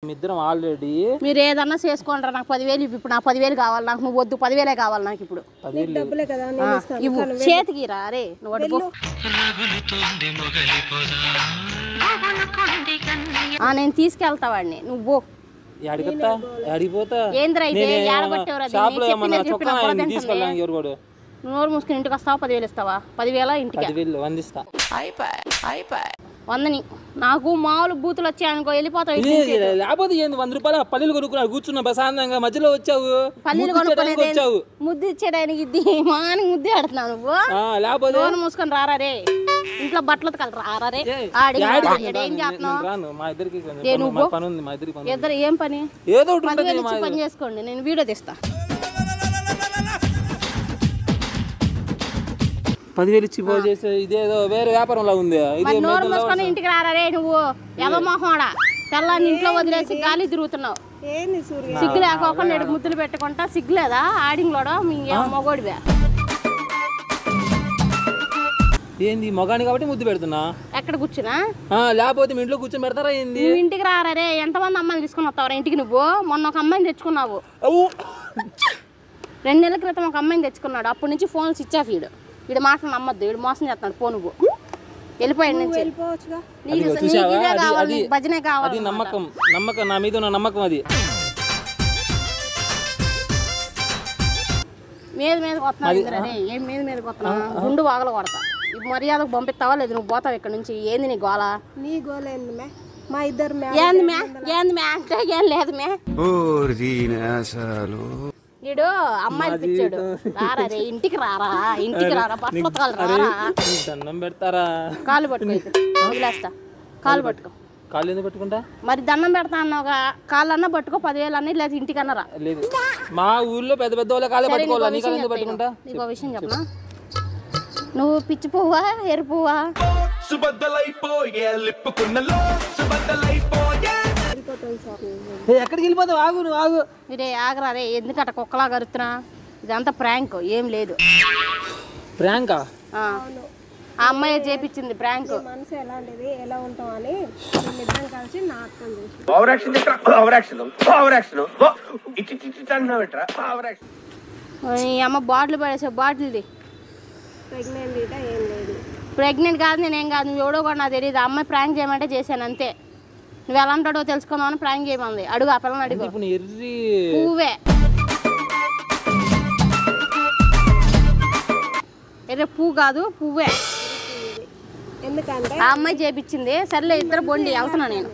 ఇద్దరం ఆల్రెడీ మీరు ఏదన్నా చేసుకోండి నాకు 10,000 ఇప్పుడు నాకు 10,000 కావాలి నాకు నువ్వు వద్దు 10,000 కావాలి నాకు ఇప్పుడు డబ్బులే కదా నేను ఇస్తాను ఇవ్వు చేతికి రా రే నువ్వు అడుగు నేను తీసుకెళ్తా వాడిని నువ్వు ఏంద్రా అయితే నోరు మూసుకుని ఇంటికి వస్తావా 10,000 ఇస్తావా 10,000 ఇంటికి వందని నాకు మామూలు బూతులు వచ్చాయనుకో వెళ్ళిపోతావు లేకపోతే 100 రూపాయలు పల్లీలు కొనుక్కున్నాడు కూర్చున్నా ప్రశాంతంగా మధ్యలో వచ్చావు పల్లీలు కొనుక్కోలేదు ముద్దు ఇచ్చేయడానికి మార్నింగ్ ముద్దు ఆడుతున్నావు నువ్వు లేకపోతే నోరు మూసుకొని రారా రే ఇంట్లో బట్టలు రారా రే ఏం చేస్తున్నావు ఇద్దరు ఏం పని ఏదో పని చేసుకోండి నేను వీడియో తీస్తా 10,000 ఇచ్చి పో చేసే ఇదేదో వేరే వ్యాపారంలా ఉంది నోరు మూసుకొని ఇంటికి రారా రే నువ్వు ఎవ మొహోడా తెల్లని ఇంట్లో వదిలేసి గాలి తిరుగుతున్నావు సిగ్గు లేకోకుండా ముద్దులు పెట్టుకుంటా సిగ్గులేదా ఆడింగ్లోడా మీ మొగోడివే ఏంది మొగాని కాబట్టి ముద్దు పెడుతున్నా ఎక్కడ కూర్చున్నా లేకపోతే మీ ఇంట్లో కూర్చొని పెడతారా ఏంది నువ్వు ఇంటికి రారా రే ఎంతమంది అమ్మాయిని తీసుకుని వస్తావరా ఇంటికి నువ్వు మొన్న ఒక అమ్మాయిని తెచ్చుకున్నావు 2 నెలల క్రితం ఒక అమ్మాయిని తెచ్చుకున్నాడు అప్పటి నుంచి ఫోన్ స్విచ్ ఆఫ్ వీడు మాటలు నమ్మద్దు వీడు మోసం చేస్తున్నాడు పో నువ్వు వెళ్ళిపోయాడు నుంచి భజనే కావాలి నమ్మకం నా మీద ఉన్న నమ్మకం అది మీదకి వస్తున్నావు ఏం మీదకి వస్తున్నావు గుండు వాగలు కొడతా మర్యాదకు పంపిస్తావా లేదు నువ్వు పోతావు ఇక్కడ నుంచి ఏంది నీ గోళ నీ గోళ ఏంది మే మా ఇద్దరు ఏంది మే అంటే ఏం లేదు మే వీడు అమ్మాయిలు పిచ్చాడు రారా రే ఇంటికి రారా బట్టలు రారా దండం పెడతారా కాళ్ళు పట్టుకో వదిలేస్తా కాళ్ళు పట్టుకో కాళ్ళు ఎందుకు పట్టుకుంటా మరి దండం పెడతా అన్నావుగా కాళ్ళన్నా పట్టుకో 10,000 అన్నీ లేదు ఇంటికన్నా రా లేదు మా ఊర్లో పెద్ద పెద్ద వాళ్ళ కాళ్ళు పట్టుకోవాలి నీ కాళ్ళు ఎందుకు పట్టుకుంటా నీకు విషయం చెప్పనా నువ్వు పిచ్చి పువ్వా ఎరు పువ్వా ఎక్కడికి వెళ్ళిపోతావు ఆగు నువ్వు ఆగు మీరే ఆగరా రే ఎందుకట కుక్కలా కరుతున్నా ఇదంతా ప్రాంక్ ఏం లేదు ప్రాంకా ఆ అమ్మాయి చేపించింది ప్రాంక్ మనసు ఎలాంటిది ఎలా ఉంటాం అని ఇద్దరం కలిసి నాటకం చేసి ఈ అమ్మ బాటిల్ పడేసే బాటిల్ది ప్రెగ్నెంట్ కాదు నేనేం కాదు నువ్వు ఎవడో కూడా నాకు తెలియదు అమ్మాయి ప్రాంక్ చేయమంటే చేశాను అంతే నువ్వు ఎలా ఉంటాడో తెలుసుకుందామని ప్రాంక్ చేయమంది అడుగు ఆ పిల్లని అడుగు పువ్వే ఎర్ర పువ్వు కాదు పువ్వే ఎందుకంటే ఆ అమ్మాయి చేపించింది సర్లే ఇద్దరు బొండి వెళ్తున్నా నేను